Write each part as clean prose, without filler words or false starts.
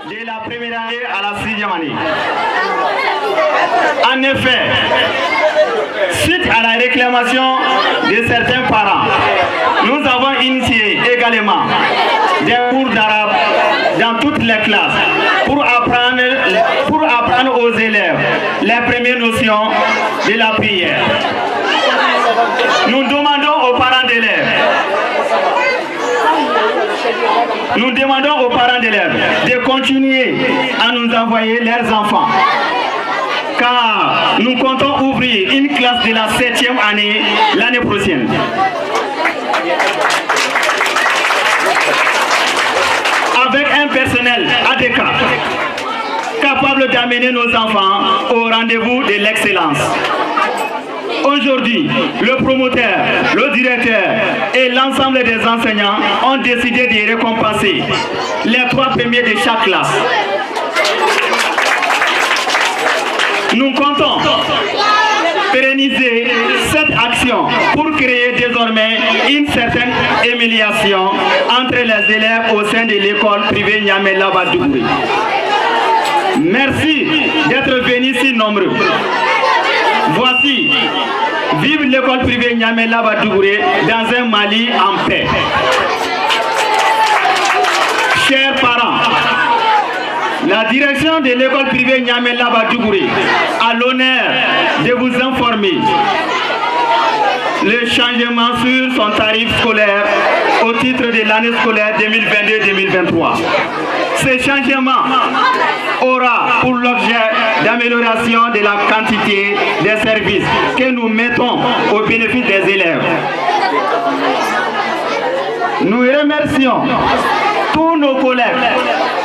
de la première année à la 6e année. En effet, suite à la réclamation de certains parents, nous avons initié également des cours d'arabe dans toutes les classes pour apprendre aux élèves les premières notions de la prière. Nous demandons aux parents d'élèves de continuer à nous envoyer leurs enfants, car nous comptons ouvrir une classe de la 7e année l'année prochaine. Avec un personnel adéquat, capable d'amener nos enfants au rendez-vous de l'excellence. Aujourd'hui, le promoteur, le directeur et l'ensemble des enseignants ont décidé de récompenser les 3 premiers de chaque classe. Nous comptons pérenniser cette action pour créer désormais une certaine humiliation entre les élèves au sein de l'école privée Niamey Laba Dougouré. Merci d'être venus si nombreux. Voici, vive l'école privée Niamey Laba Dougouré dans un Mali en paix. Chers parents, la direction de l'école privée Niamey Laba Dougouré a l'honneur de vous informer le changement sur son tarif scolaire au titre de l'année scolaire 2022-2023. Ce changement aura pour l'objet d'amélioration de la quantité des services que nous mettons au bénéfice des élèves. Nous remercions tous nos collègues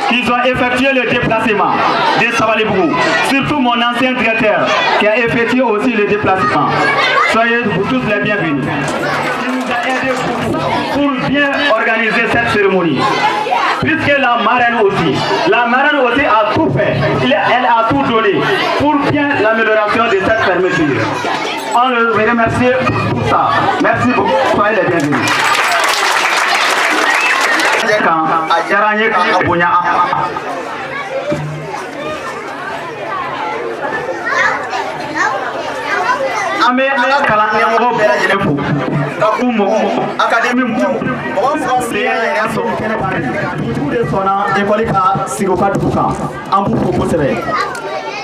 qui ont effectué le déplacement de Savalibou, surtout mon ancien directeur qui a effectué aussi le déplacement. Soyez vous tous les bienvenus. Il nous a aidé beaucoup pour bien organiser cette cérémonie. Puisque la marraine aussi a tout fait, elle a tout donné pour bien l'amélioration de cette fermeture. On le remercie pour ça. Merci beaucoup. Soyez les bienvenus. Ame ala kalan ɲɛmɔgɔ bɛɛ lajɛlen fo ka k'u mɔgɔ akademi mɔgɔ français yɛrɛ sɔrɔ kɛnɛ kan dugutigiw de sɔnna ekɔli ka sigi u ka dugu kan an b'u fo kosɛbɛ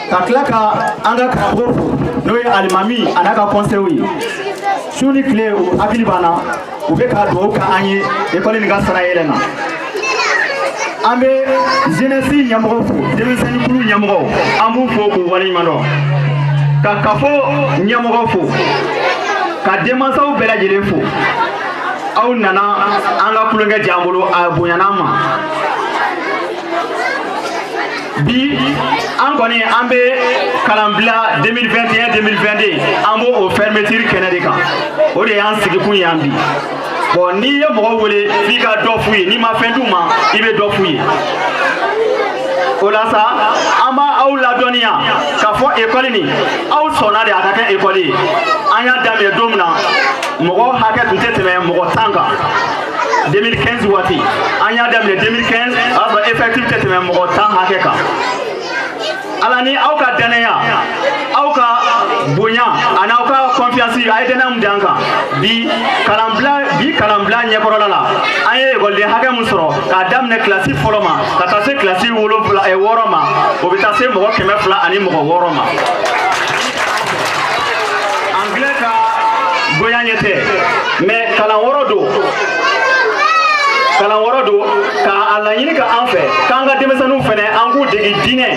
ka tila ka an ka karamɔgɔ fo n'o ye alimami a n'a ka conseil ye su ni tile u hakili b'an na u bɛ ka dugawu kɛ an ye ekɔli nin ka sara yɛlɛ na an bɛ jeunesse ɲɛmɔgɔ fo denmisɛnninkulu ɲɛmɔgɔ an b'u fo k'u waleɲuman dɔn ka kafo ɲɛmɔgɔ fo ka denmansaw bɛɛ lajɛlen fo aw nana an ka kulonkɛ diya an bolo a bonyana an ma bi an kɔni an bɛ kalanbila 2021-2022 an b'o o fermeture kɛnɛ de kan o de y'an sigikun ye an bi bon n'i ye mɔgɔ wele f'i ka dɔ f'u ye n'i ma fɛn d'u ma i bɛ dɔ f'u ye o la sa an b'aw ladɔnniya k'a fɔ ekɔli nin aw sɔnna de a ka kɛ ekɔli ye an y'a daminɛ don min na mɔgɔ hakɛ tun tɛ tɛmɛ mɔgɔ 10 kan 2015 waati an y'a daminɛ 2015 a y'a sɔrɔ effectif tɛ tɛmɛ mɔgɔ 10 hakɛ kan ala ni aw ka danaya aw ka bonya ani aw ka confiance a ye danaya min d'an kan bi kalanbila ɲɛkɔrɔla la an ye ekɔliden hakɛ min sɔrɔ k'a daminɛ kilasi fɔlɔ ma ka taa se kilasi 6 ma o bɛ taa se mɔgɔ 200 ani mɔgɔ 6 ma anglais ka bonya ɲɛ tɛ mais kalan 6 don k'a laɲini ka an fɛ k'an ka denmisɛnninw fɛnɛ an k'u degi diinɛ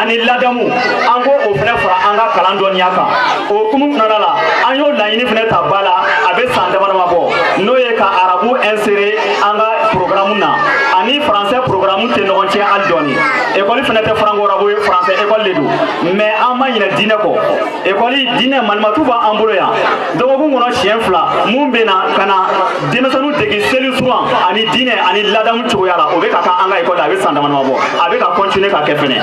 ani ladamu an k'o fɛnɛ fara an ka kalan dɔnniya kan o hukumu kɔnɔna la an y'o laɲini fɛnɛ ta ba la a bɛ san damadama bɔ n'o ye ka arabu insérer an ka programme na ani français programme tɛ ɲɔgɔn tiɲɛ hali dɔɔni ekɔli fɛnɛ tɛ franco arabu ye français ekɔli de don mais an ma ɲinɛ diinɛ kɔ ekɔli diinɛ malimatu b'an bolo yan dɔgɔkun kɔnɔ siɲɛ 2 mun bɛ na ka na denmisɛnninw degi seli suran ani diinɛ ani ladamu cogoya la o bɛ ka kan an ka ekɔli a bɛ san damadama bɔ a bɛ ka continuer ka kɛ fɛnɛ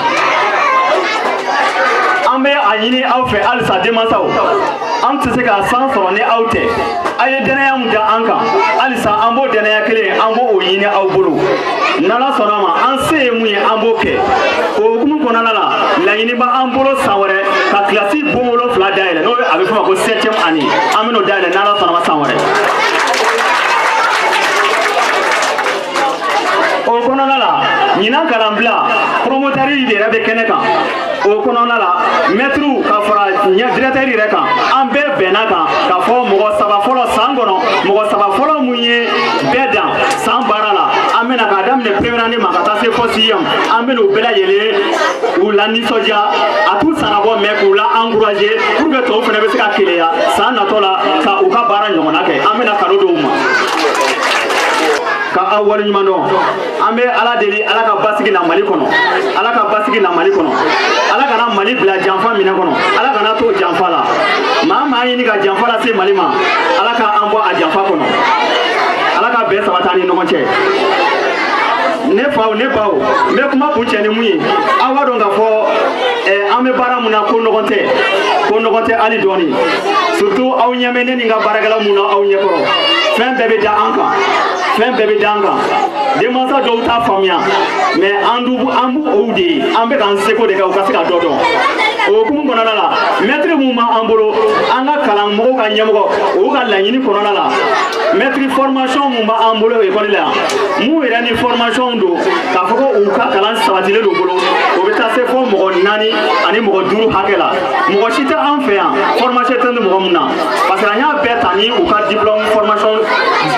an bɛ a ɲini aw fɛ halisa denmansaw an tɛ se ka san sɔrɔ ni aw tɛ a ye danaya mun da an kan halisa an b'o danaya kelen an b'o ɲini aw bolo n'ala sɔnna ma an se ye mun ye an b'o kɛ o hukumu kɔnɔna la laɲini b'an bolo san wɛrɛ ka kilasi bon 7 dayɛlɛ n'o a bɛ fɔ ma ko 7e année an bɛn'o dayɛlɛ n'ala sɔnna ma san wɛrɛ o kɔnɔna la ɲinan kalanbila promoteur yɛrɛ bɛ kɛnɛ kan o kɔnɔna la maître ka fara directeur yɛrɛ kan an bɛɛ bɛnna kan ka fɔ mɔgɔ 3 fɔlɔ san kɔnɔ mɔgɔ 3 fɔlɔ mun ye bɛɛ dan san baara la an bɛna k'a daminɛ première année ma ka taa se fɔ 6e an bɛna u bɛɛ lajɛlen u la nisɔndiya a t'u sanabɔ mais k'u la encourager pour que tɔw fana bɛ se ka keleya san natɔ la ka u ka baara ɲɔgɔnna kɛ an bɛna cadeau d'u ma ka aw waleɲuman dɔn an bɛ ala deli ala ka basigi na mali kɔnɔ ala ka basigi na mali kɔnɔ ala kana mali bila janfa minɛ kɔnɔ ala kana to janfa la maa ɲini ka janfa lase mali ma ala ka an bɔ a janfa kɔnɔ ala ka bɛn sabati an ni ɲɔgɔn cɛ ne faw ne baw n bɛ kuma kun cɛ ni mun ye aw b'a dɔn k'a fɔ an bɛ baara mun na ko nɔgɔn tɛ hali dɔɔni surtout aw ɲɛ bɛ ne ni n ka baarakɛla mun na aw ɲɛkɔrɔ fɛn bɛɛ bɛ da an kan fɛn bɛɛ bɛ da an kan denmansa dɔw t'a faamuya mais an b'u de ye an bɛ k'an seko de kɛ u ka se ka dɔ dɔn o hukumu kɔnɔna la maître mun b'an bolo an ka kalan mɔgɔw ka ɲɛmɔgɔ o ka laɲini kɔnɔna la maître formation mun b'an bolo école la mun yɛrɛ ni formation don k'a fɔ ko u ka kalan sabatilen don bolo o bɛ taa se fɔ mɔgɔ 4 ani mɔgɔ 5 hakɛ la mɔgɔ si tɛ an fɛ yan formation tɛ ni mɔgɔ mun na parce que an y'a bɛɛ ta ni u ka diplôme formation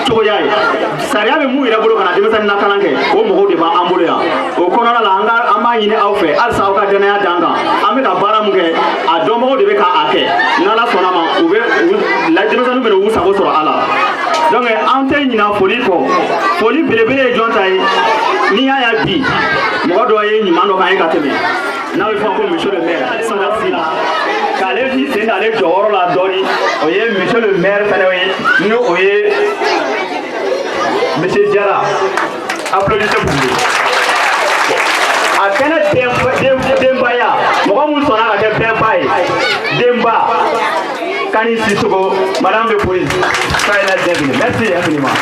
cogoya ye sariya bɛ mun yɛrɛ bolo ka na denmisɛnnin na kalan kɛ o mɔgɔw de b'an bolo yan o kɔnɔna la an b'a ɲini aw fɛ halisa aw ka danaya d'an kan an bɛ ka baara mun kɛ a dɔnbagaw de bɛ k'a kɛ n'ala sɔnna ma u bɛ denmisɛnninw bɛna u sago sɔrɔ a la donc an tɛ ɲina foli kɔ foli belebele ye jɔn ta ye n'i y'a ye bi mɔgɔ dɔ ye ɲuman dɔ k'an ye ka tɛmɛ n'a bɛ fɔ ko monsieur le maire Sadasi la k'ale bi sen d'ale jɔyɔrɔ la dɔɔni o ye monsieur le maire fɛnɛ ye ni o ye monsieur Diarra applaudissez pour lui a kɛnɛ denbaya mɔgɔ mun sɔnna ka kɛ bɛnba ye denba Kani Sissoco madame de police soyez la bienvenue merci infiniment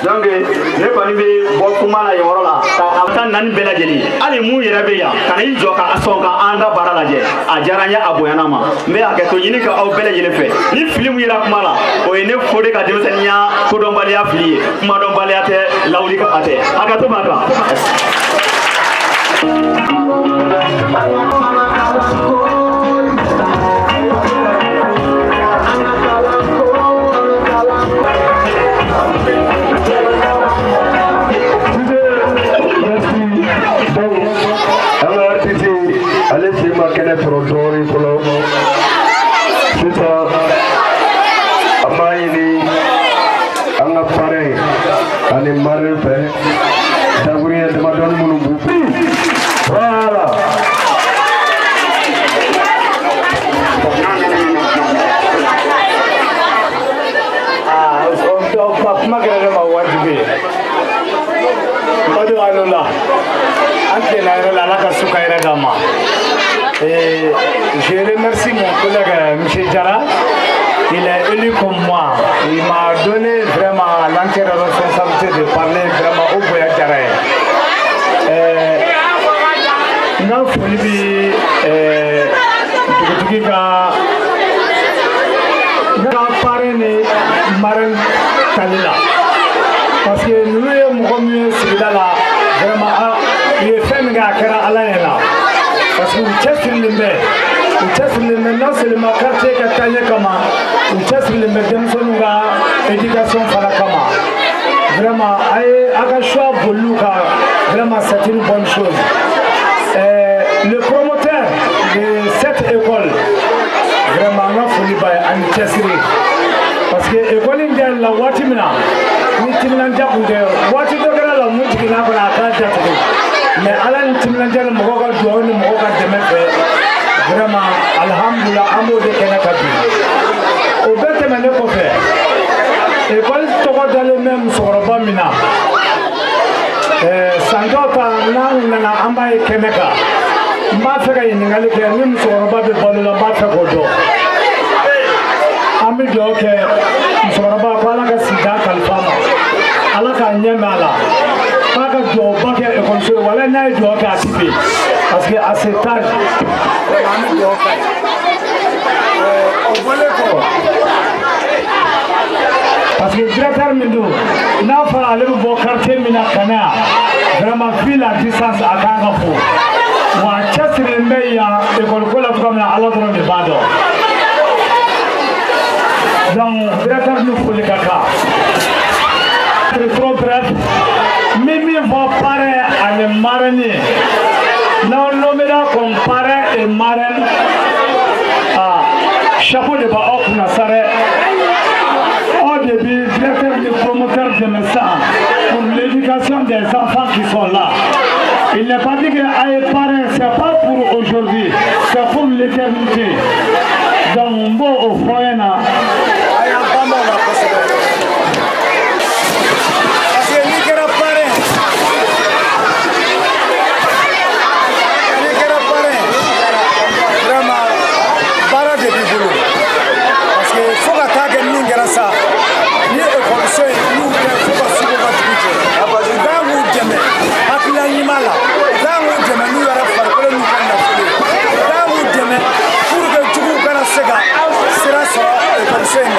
donc ne kɔni bɛ bɔ kuma la yen yɔrɔ la ka taa 4 bɛɛ lajɛlen hali mun yɛrɛ bɛ yan ka n'i jɔ ka sɔn ka an ka baara lajɛ a diyara n ye a bonyana ma n bɛ hakɛto ɲini ka aw bɛɛ lajɛlen fɛ ni fili mun yera kuma la o ye ne fo de ka denmisɛnninya kodɔnbaliya fili ye kumadɔnbaliya tɛ lawuli ka tɛ hakɛto b'a kan. Ale se ma kɛnɛ sɔrɔ dɔɔnin fɔlɔ sisan an b'a ɲini an ka parrain ani marraine fɛ daburiya damadɔni minnu b'u fɛ voilà. kuma kɛra ne ma wajibi ye o de b'a lo la an tilenna yɛrɛ la ala ka su ka yɛrɛ d'an ma je remercie mon collègue M. Diarra. Il est élu comme moi. Il m'a donné vraiment l'entière responsabilité de parler vraiment au Boya Diarra. N'a foli bi dugutigi ka parrain ni marraine tali la parce que ninnu ye mɔgɔ min ye sigida la vraiment u ye fɛn min kɛ a kɛra ala ɲɛ la parce que u cɛsirilen bɛ non seulement quartier ka taaɲɛ kama u cɛsirilen bɛ denmisɛnninw ka éducation fana kama vraiment a ye a ka choix boliliw kan vraiment c'est une bonne chose. Le promoteur de cette école vraiment n ka foli b'a ye ani cɛsiri parce que école in jɛli la waati min na ni timinandiya tun tɛ waati dɔ kɛra la mun jiginna kɔnɔ a k'a datugu mais ala ni timinandiya ni mɔgɔw ka duwawu ni mɔgɔw ka dɛmɛ fɛ vraiment alhamdulillah an b'o de kɛnɛ ka bi o bɛɛ tɛmɛnen kɔfɛ école tɔgɔ dalen bɛ musokɔrɔba min na san dɔw ta n'an nana an b'a ye kɛnɛ kan m'a fɛ ka ɲininkali kɛ ni musokɔrɔba bɛ balo la n b'a fɛ k'o dɔn an bɛ dugawu kɛ musokɔrɔba ko ala ka sigida kalifa ma ala k'a ɲɛ mɛn a la k'a ka duwawuba kɛ ekɔliso ye wala n'a ye duwawu kɛ a ti bɛ parce que à cet âge an bɛ duwawu kɛ o bɔlen kɔ parce que directeur min don n'a fɔra ale bɛ bɔ quartier min na ka na yan vraiment vu la distance a kan ka fo wa a cɛsirilen bɛ yan ekɔliko la cogoya min na ala dɔrɔn de b'a dɔn donc directeur ni foli ka kan c'est trop bref min fɔ parrain ani marraine n'aw nommera comme parrain et marraine chapeau de b'aw kunna sa dɛ au début directeur du promoteur de médecins pour l'éducation des enfants qui sont là. Il n'est pas dit que aïe parrain, c'est pas pour aujourd'hui, c'est pour l'éternité. Donc, bon, au foyer, là. Parce que lui qui est parrain, vraiment, parrain de Biboulou. Parce que faut que tu aies une grâce à ni évolution, nous faut pas suivre votre budget. Dans vous demain, à l'animal, dans vous demain, nous allons faire que nous allons faire. Dans vous demain, pour que tu vous connaisses, sera ça évolution.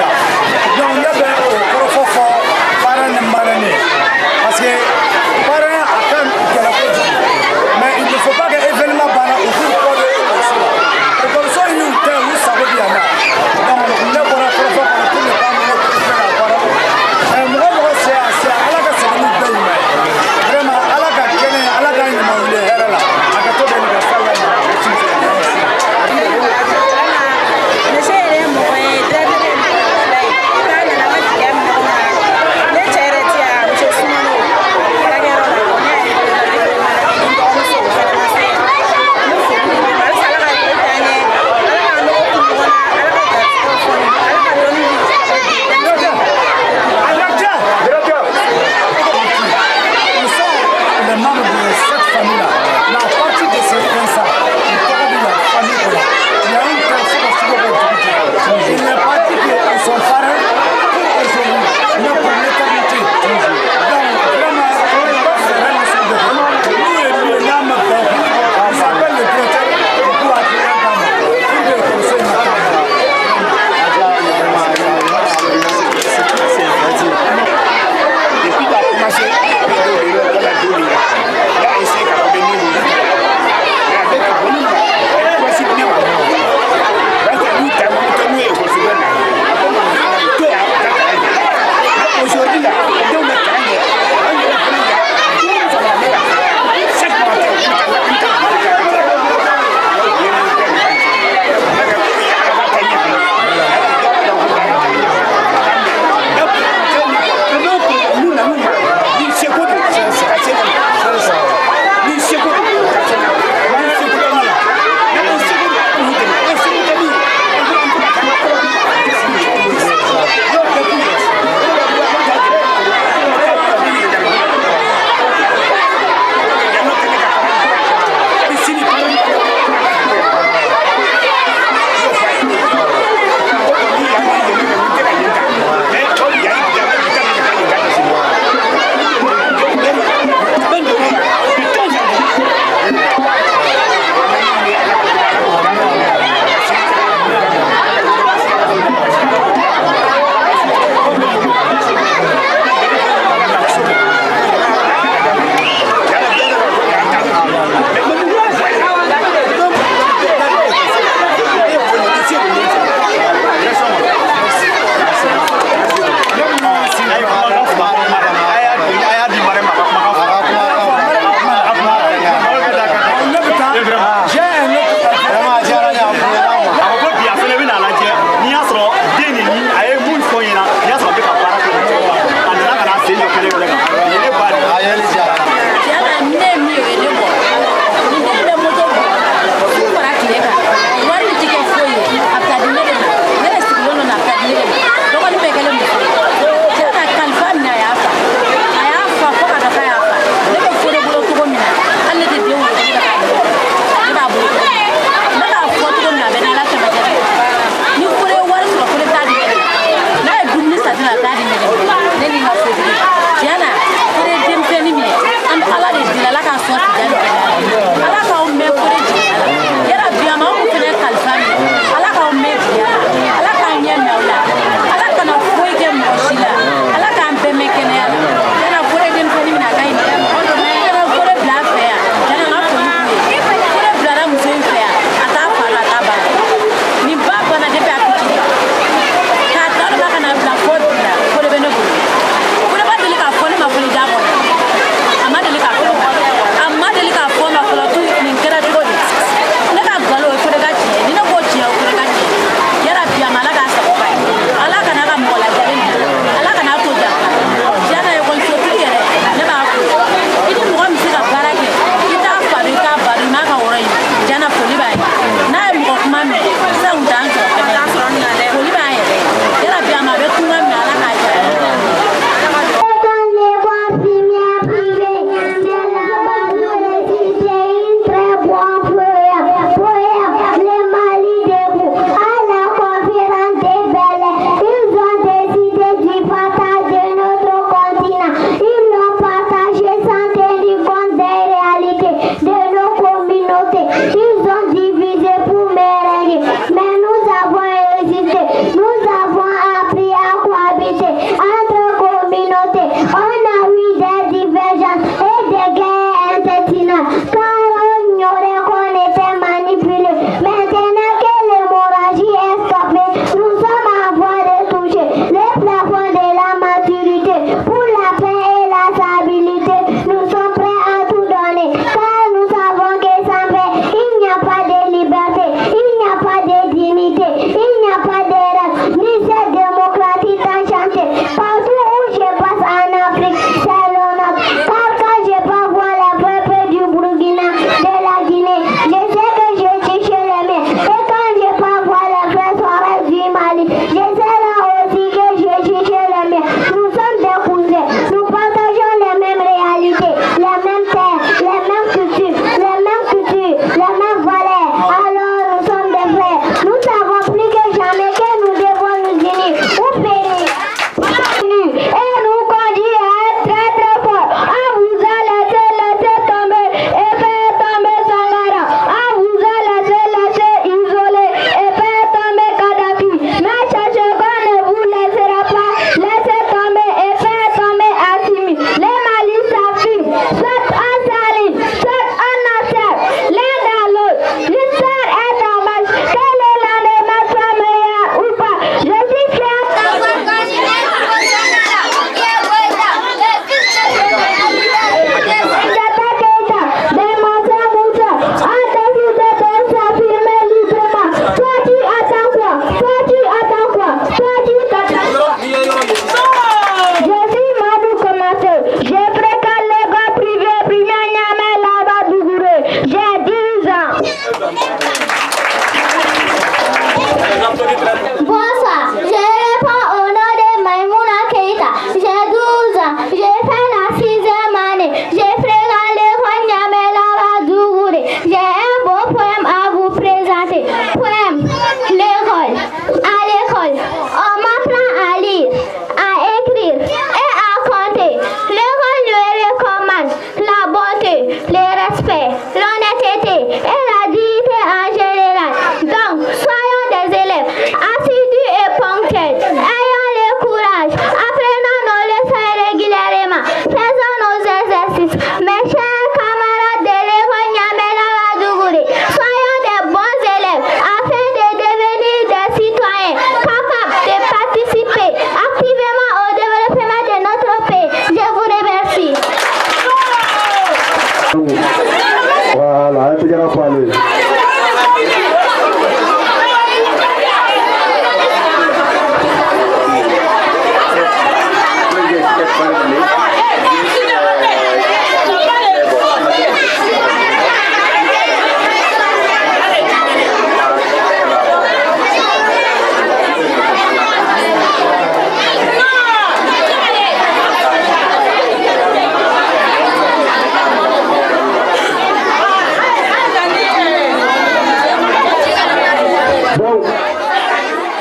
Voilà, un petit gars pour aller.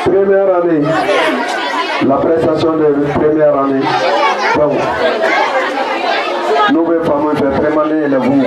Première année, la prestation de première année. Donc, nous devons faire vraiment les bouts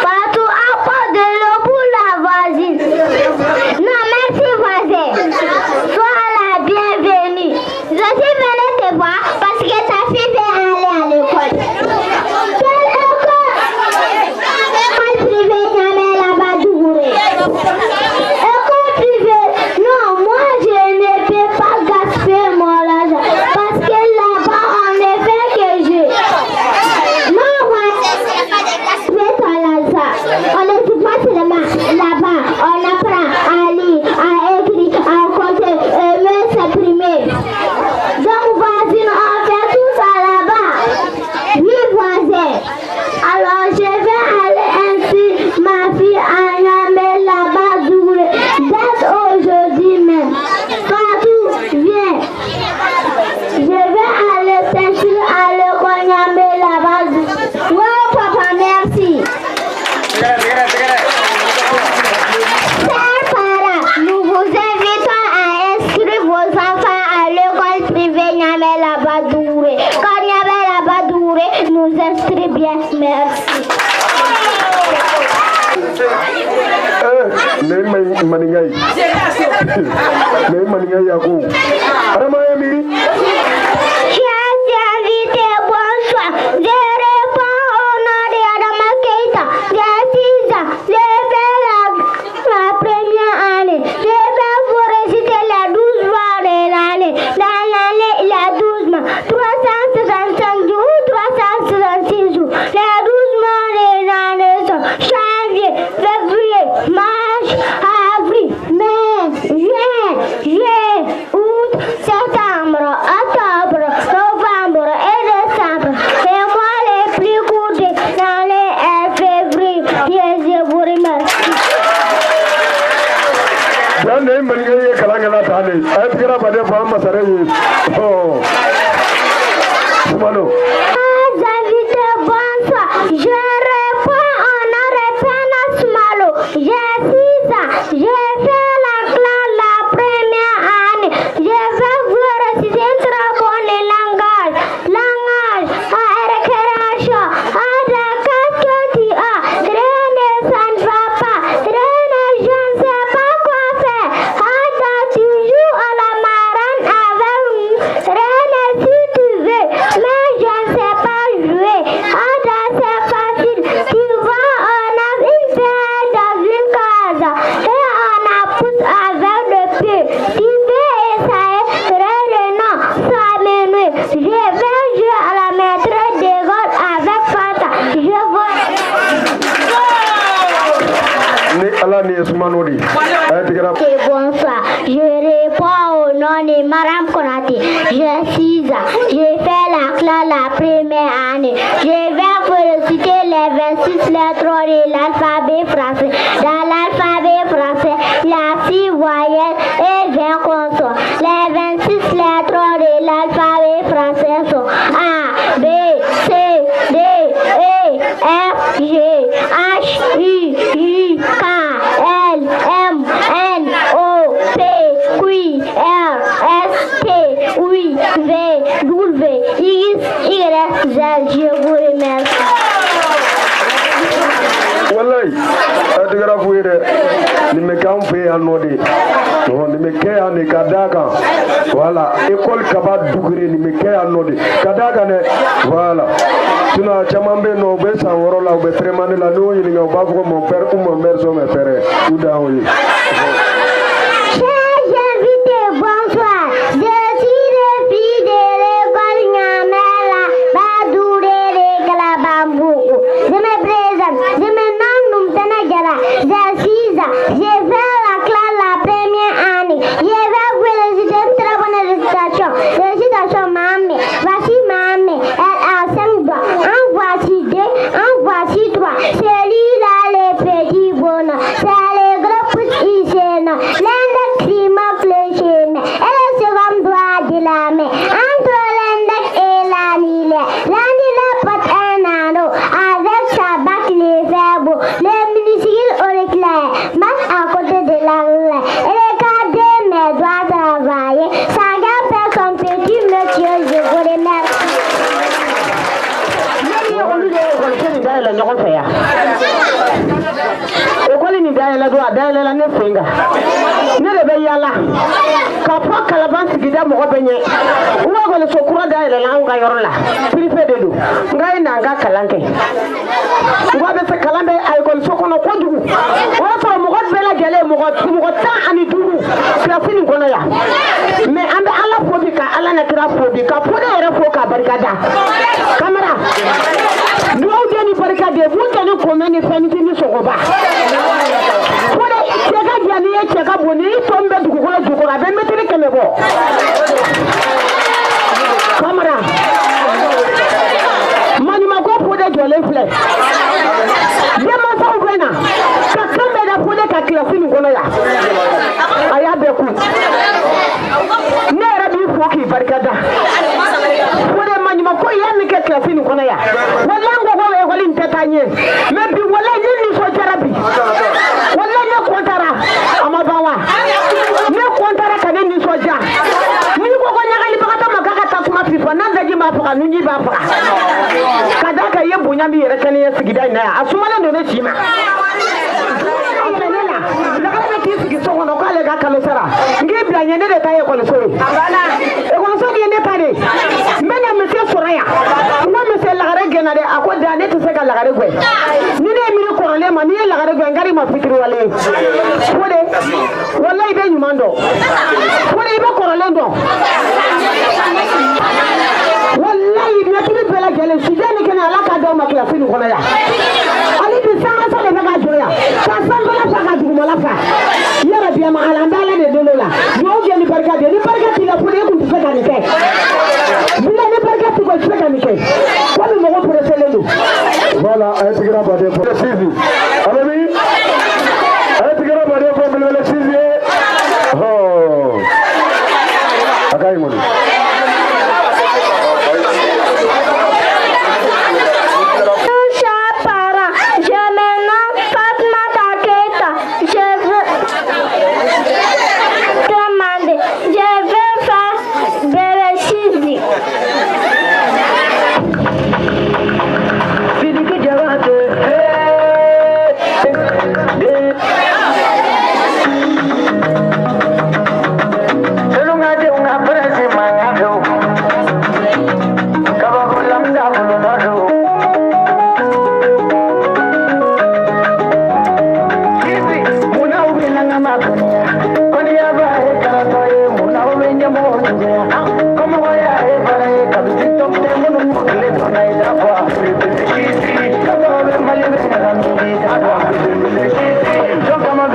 Partout apporte de l'eau pour la voisine. Non, merci voisin. Sois la bienvenue. Je suis venue te voir parce que ta fille veut aller à l'école. Quelle école? École privée, jamais là-bas Dougouré. École privée? Non, moi je ne peux pas gaspiller mon argent parce que là-bas on ne fait que jouer. On ne dit pas seulement là-bas, on apprend à lire, à écrire, à compter et même s'exprimer. Donc voisine, on fait tout ça là-bas. Oui voisin. Alors je vais aller ainsi ma fille à Niamey là-bas Dougouré. Dès aujourd'hui même. Partout, viens. Je vais aller s'inscrire à l'école Niamey là-bas Dougouré. Ouais papa, merci. Chers parents, nous vous invitons à inscrire vos enfants à l'école privée Niamey là-bas Dougouré. Quand Niamey là-bas Dougouré nous inscrit bien, merci. Chers invités, bonsoir. Je réponds au nom de Adama Keita. J'ai 6 ans. J'ai fait la première année. Je vais vous réciter les 12 mois de l'année. Dans l'année, il y a 12 mois. 365 jours ou 366 jours. Les 12 mois de l'année sont janvier, février, mars, avril, mai, juin, août, septembre, octobre, novembre et décembre. Les mois les plus courts de l'année est février. Je vous remercie. Invités, bonsoir. Je réponds au nom de Pénas Malo. J'ai 6 ans. J'ai fait la classe la première année. Je vais vous réciter un très bon langage. Langage, récréation, de qu'est-ce que tu as? Rien, ça ne va pas. Rien, je ne sais pas quoi faire. Tu joues à la marane avec nous. Rien, Bonsoir, je réponds au nom de Madame Konaté. J'ai 6 ans, j'ai fait la classe la première année. Je vais vous réciter les 26 lettres de l'alphabet français. Dans l'alphabet français, il y a 6 voyelles et 20 consonnes. Les 26 lettres de l'alphabet français sont A, B, C, D, E, F, G, H, I, J, K, L, M, N, O, P, Q, R, S, T, U, V, W, X, Y, Z. Je vous remercie. Wallahi, adigara fuire ni me kan fe anode to ni me ke ane kadaka wala école kaba dugre ni me ke anode kadaka ne wala tuna chamambe no be sa woro la be tremane la no yini ngau ba ko mon père ou mon mère so me père ou da oui. Chers invités, bonsoir. Je suis le fils de l'école Nyamela Badouré de Kalabambou. Je me présente, je me nomme Numtana Gala. J'ai 6 ans, j'ai fait la classe la première année. Je vais vous réciter une très bonne récitation. Récitation Mamé. Voici Mamé, elle a 5 doigts. En voici 2, en voici 3. Celui-là, les petits bonhommes. C'est les gros petits gênants. L'index qui m'a fléché, et le second doigt de la main. Entre l'index et l'annulaire. L'annulaire porte un anneau. Avec sa bague, les verbes. Les minuscules au éclair. Marche à côté de l'angle. Et regardez mes doigts travailler. Ça garde son petit monsieur, je vous remercie. École ni daela do daela ne finga ne le be yala ka fa kalaban sigida mo benye uwa ko le sokura daela la nga yorola privé de do ngai na nga kalanke uwa be se kalambe ay ko sokono ko dugu o so mo god bela gele mo god ta ani dugu la fini kono ya mais ambe ala fobi ka ala na kira fobi ka fode era fo ka barkada camera do ni barkade bu tani ko meni fani ni sokoba fode chega jani e chega boni tombe dugu ko dugu ra be metri kemebo camera mani ma ko fode jole fle dema sa ubena ka kambe da fode ka klasi ni kono ya aya be ku ne ra bi foki barkada fode mani ma ko ya mi ke klasi ni kono ya wala ngo ko e wali ntetanye me bi wala ni so jarabi wala ne kontara amabawa ne kontara ka ni so ja ni ko ko nyagali bakata makaka ta kuma fifa nan da jima fuka nunyi ba fuka kada ka ye bunya mi yere kane sigida na asuma na ne chima apenela la ka ti sigi so wono ka le ga kalo sara ngi bla nyene de taye ko le so abana e ko so di ne pare mena monsieur soraya no monsieur la gare gena de akoda ne to se ka la gare gwe ni ne mi ko le ma ni la gare gwe ngari ma fikiri wale wode wallahi be nyumando wode be ko le ndo wallahi na tibi bela gele sujani kana ala ka do ma klasi ni kono ya ali bi sama so le ga joya ka samba la fa ka dugu la fa yara bi ma ala ndala de dolo la yo je ni barka ti la pole ku ti feka ni ke bila ni barka ti ko feka ni ke ko mi mo ko presele lu Voilà, un tigre badé pour le Sizi. Allez, un tigre badé pour le Sizi. Oh, akai moni. Don't come on,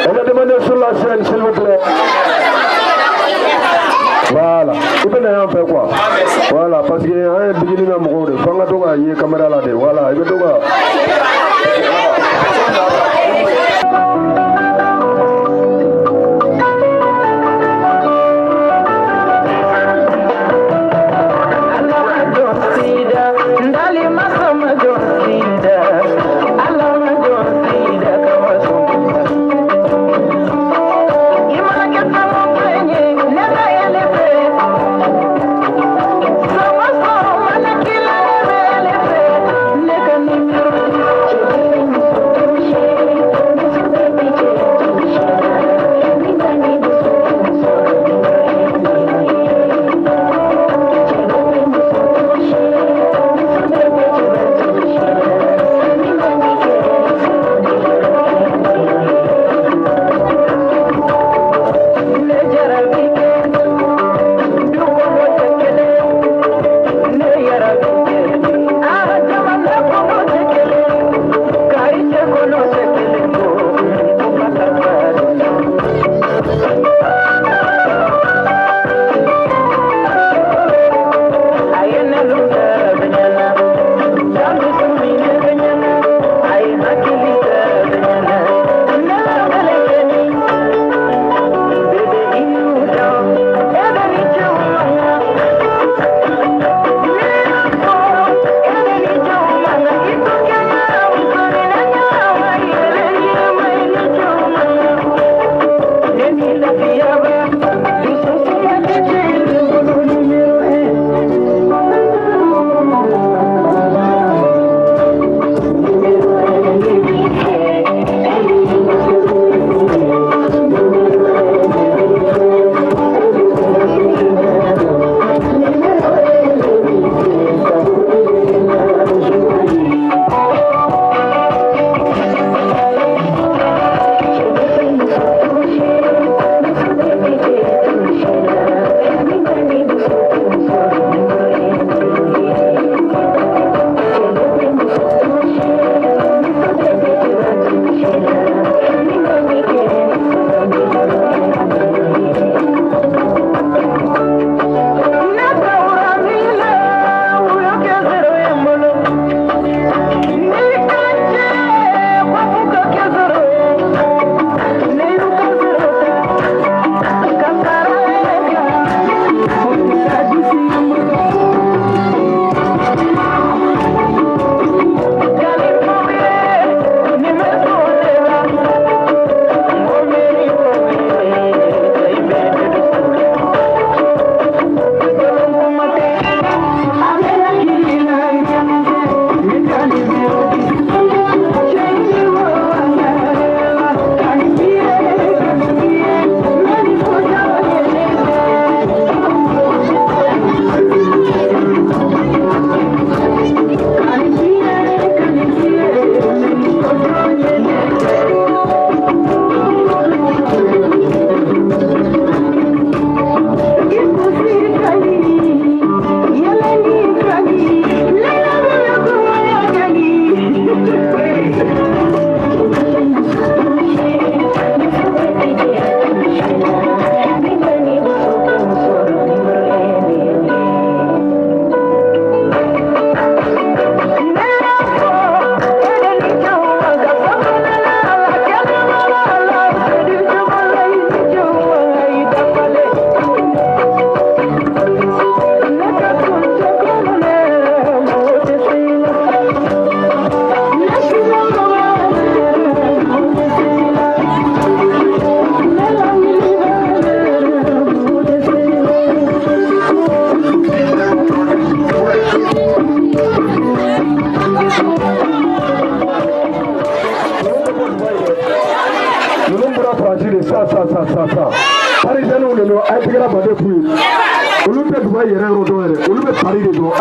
Elle a demandé sur la scène, s'il vous plaît. Voilà. Il peut n'avoir fait quoi? Voilà, parce qu'il y a un beginning à mourir. Fanga il y a une caméra là. Voilà, il veut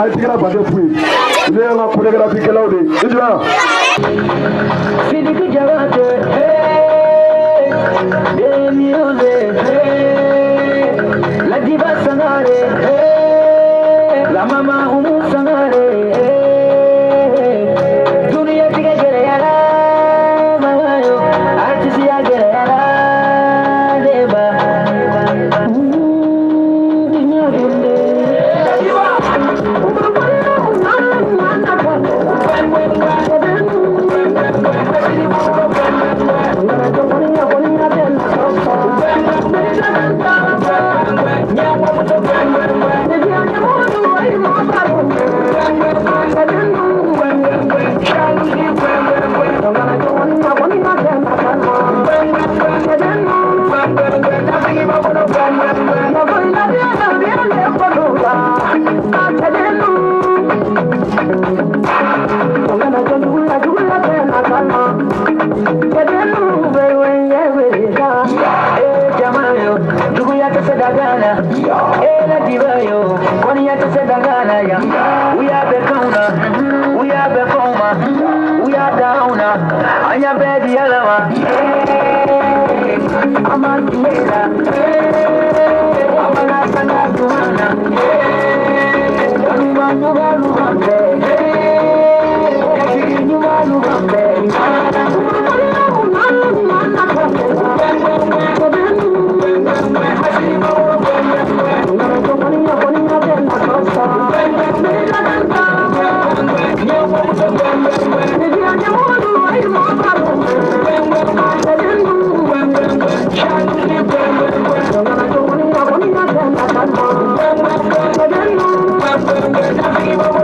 a ye tigɛra baden fu ye ne y'an ka chorégraphie-kɛlaw de ye i jɔra Sidiki Jabate, hey, the music, hey, la diva Sanare, hey, la mama Umu Sanare, hey, Dunia Tiga Gereyala, Mamayo, Artisia Gereyala, Deba, we are the corner, we are the former, we are down, I am ready, I'm a killer, I'm a lasana, Thank you.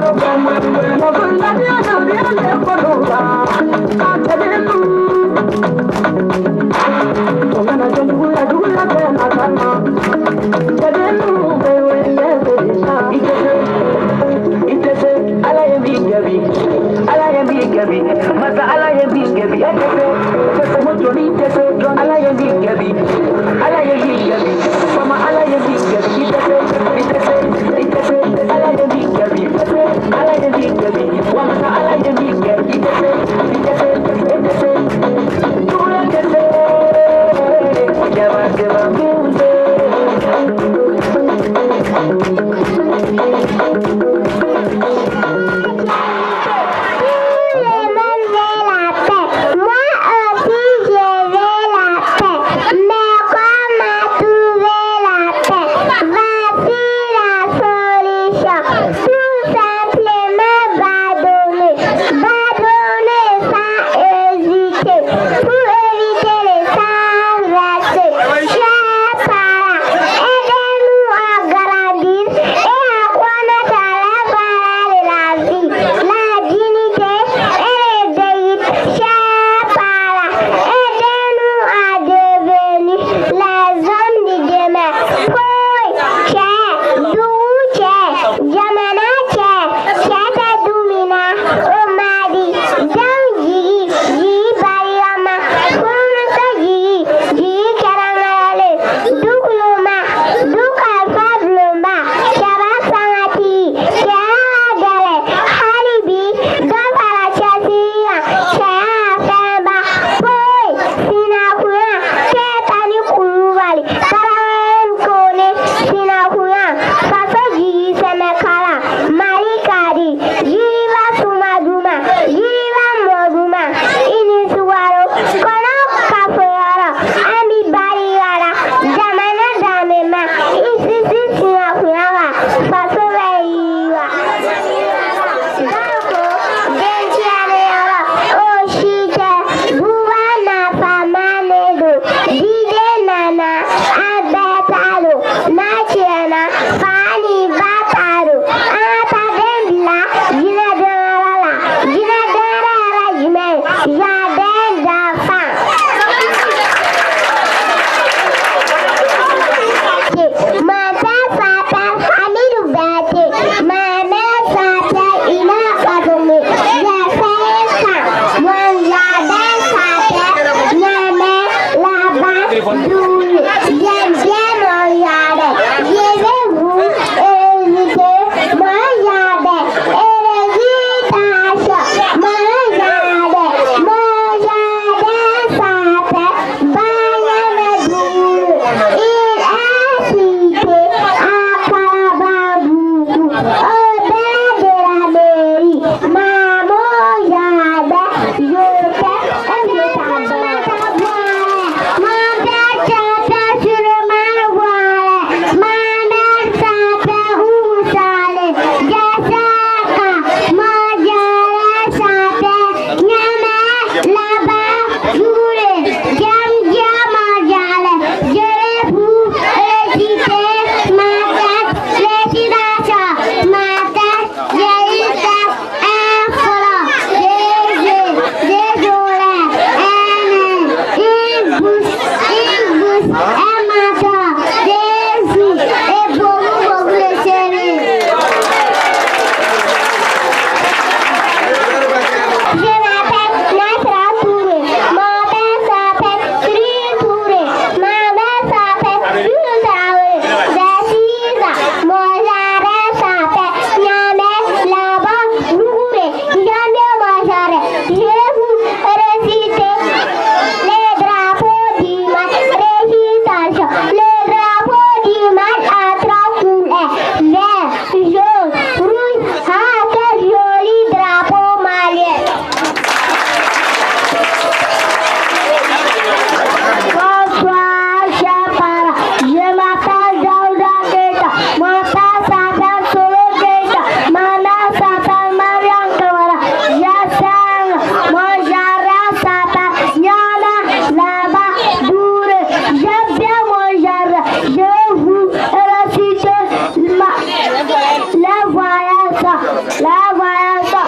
La voilà ça.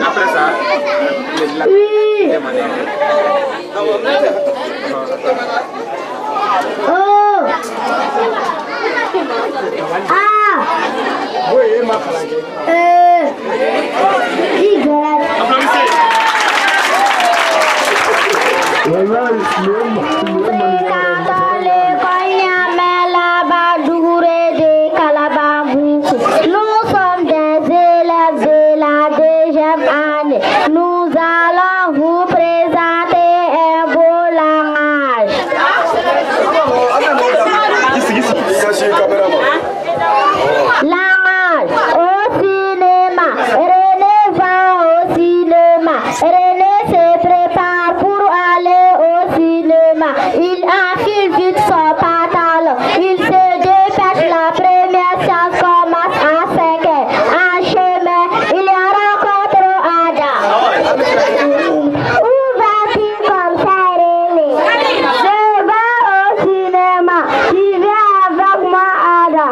Après ça, Oh. Ah. Nous sommes des élèves de la deuxième année. Nous allons vous présenter un beau langage. Langage au cinéma. René va au cinéma. René se prépare pour aller au cinéma. Il enfile vite son pantalon. Il se dépêche. La première séance commence à 5 heures. En chemin, il rencontre Ada. Où vas-tu comme ça, René? Je vais au cinéma. Tu viens avec moi, Ada.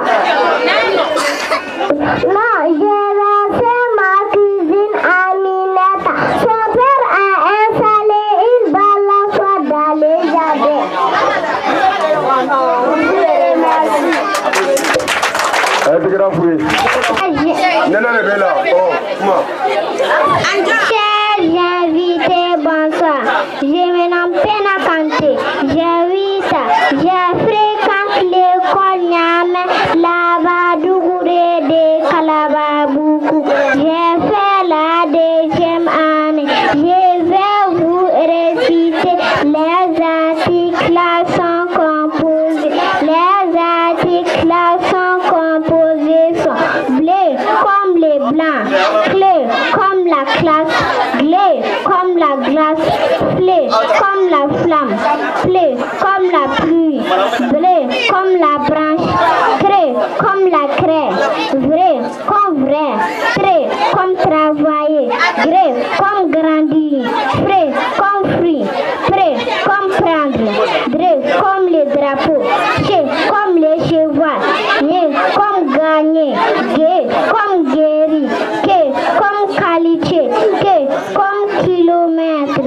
Non, je vais faire ma cuisine à Minetta. Son père a installé une balançoire dans le jardin. Chers invités, bonsoir. Je me nomme Pena Kanté. J'ai 8 ans. Je fréquente l'école Niamey, Lavadougouré de Kalababoukou. J'ai fait la deuxième année. Je vais vous réciter les articulations composées. Les articulations composées sont bleu comme les blancs, clair comme la classe, glé comme la glace, flé comme la flamme, flé comme la pluie, blé comme la branche, cré comme la craie, vrai comme vrai, tré comme travailler, gré comme grandir, frais comme fruit, prêt comme prendre, dré comme les drapeaux, ché comme les chevaux, né comme gagner, gué comme guéri, ké comme qualité, ké comme kilomètre.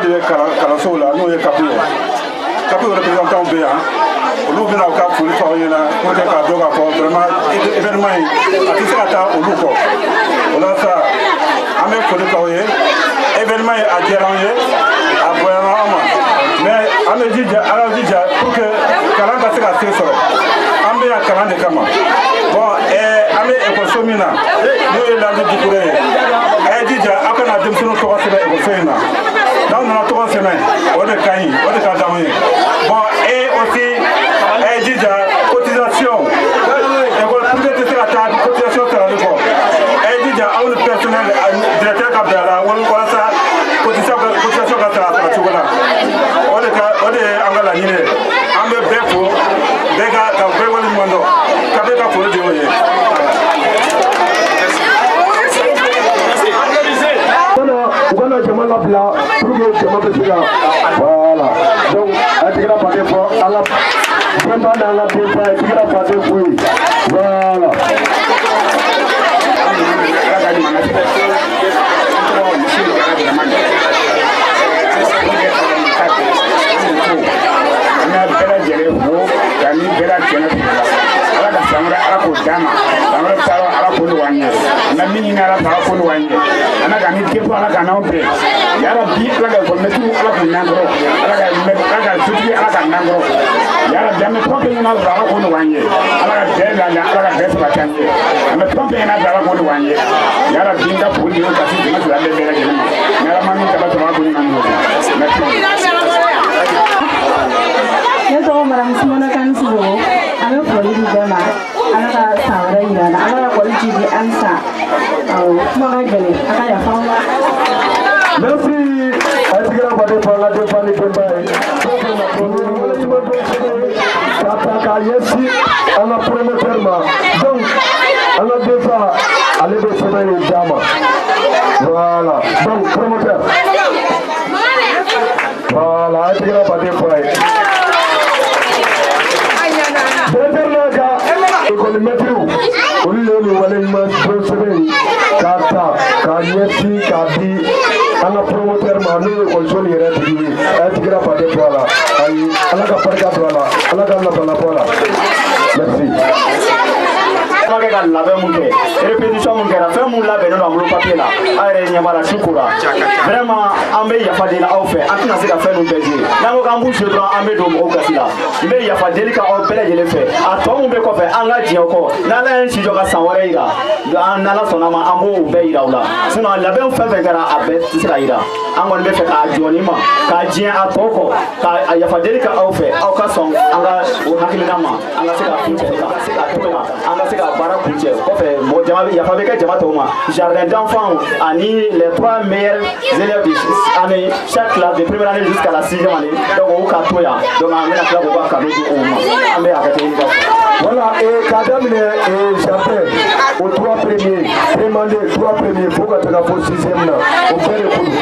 de bɛ kalansow la n'o ye kapu ye kapu représentant bɛ yan olu bɛna u ka foli fɔ aw ɲɛna pour que k'a dɔn k'a fɔ vraiment événement in a tɛ se ka taa olu kɔ o la sa an bɛ foli k'aw ye événement in a diyara an ye a bonyana an ma mais an bɛ jija ala jija pour que kalan ka se ka se sɔrɔ an bɛ yan kalan de kama bon an bɛ ekɔliso min na n'o ye Landi Dukure ye a ye jija aw kana denmisɛnninw tɔgɔ sɛbɛn ekɔliso in na n'aw nana tɔgɔ sɛbɛn o de ka ɲi o de ka d'anw ye bon et aussi a ye jija cotisation école privée tɛ se ka taa cotisation sarali kɔ a ye jija aw ni personnel directeur ka bɛn a la walasa cotisation ka sara a cogo la o de ye an ka laɲini ye an bɛ bɛɛ fo bɛɛ ka bɛɛ waleɲuman dɔn ka bɛɛ ka foli di o ye. u kana jama labila pour que jama bɛ se ka voilà donc a tigɛra baden fɔ an ka denba n'an ka denfa ye tigɛra baden f'u ye voilà. Ala ka samara ala k'o d'a ma samara taara ala k'o de w'an ye nka min ɲini ala fɛ ala k'o de w'an ye ala ka ni defu ala ka n'anw bɛn yala bi ala ka ekɔlimɛtiriw ala k'u n'an kɔrɔ ala ka sotigi ala ka n'an kɔrɔ yala bi an bɛ fɛn fɛn ɲini ala fɛ ala k'o de w'an ye ala ka bɛɛ lala ala ka bɛɛ sabati an ye an bɛ fɛn fɛn ɲini ala fɛ ala k'o de w'an ye yala bi n ka foli de ka se jama fila bɛɛ bɛɛ lajɛlen ma ni ala ma min daba sɔrɔ ala k'o ɲini an ye ne tɔgɔ maramu Simona Kanisigo an bɛ foli di bɛɛ ma ala ka san wɛrɛ yira na ala ka kɔli ji di an san kuma ka gɛlɛn a ka yafa an ma. Merci a tigɛra baden fɔ an ka denfa ni denba ye ka ta k'a ɲɛsin an ka promoteur ma donc an ka denfa ale bɛ sɛbɛn in d'a ma voilà donc promoteur voilà a tigɛra baden fɔ a ye. École-maître olu le nin waleɲuman dɔn sɛbɛn k'a ta k'a ɲɛsin k'a di an ka promoteur ma n'o ye école nin yɛrɛ tigi ye a ye tigɛra baden bɔ a la ayi ala ka barika don a la ala ka nafala bɔ a la merci. An kɛ ka labɛn mun kɛ répétition mun kɛra fɛn mun labɛnnen don an bolo papier la an yɛrɛ ɲɛ b'a la su kora vraiment an bɛ yafa deli aw fɛ an tɛna se ka fɛn ninnu bɛɛ jouer n'an ko k'an b'u jouer dɔrɔn an bɛ don mɔgɔw gasi la n bɛ yafa deli ka aw bɛɛ lajɛlen fɛ a tɔ mun bɛ kɔfɛ an ka diɲɛ kɔ n'ala ye si jɔ ka san wɛrɛ yira n'ala sɔnna ma an b'o bɛɛ yira u la sinon labɛn fɛn fɛn kɛra a bɛɛ tɛ se ka yira an kɔni bɛ fɛ k'a jɔni ma k'a diɲɛ a tɔ kɔ ka yafa deli ka aw fɛ aw ka sɔn an ka o hakilina ma an ka se ka kun cɛ an ka se ka to yan an ka se ka baara kun cɛ kɔfɛ mɔgɔ jama yafa bɛ kɛ jama tɔw ma jardin d'enfants ani les 3 meilleurs élèves de année chaque classe de première année jusqu'à la 6e année donc o ka to yan donc an bɛna tila k'o ka cadeau di o ma an bɛ hakɛto ɲini ka voilà k'a daminɛ jardin o 3 premiers demandé 3 premiers fo ka taga fo 6e na o bɛɛ de ko don.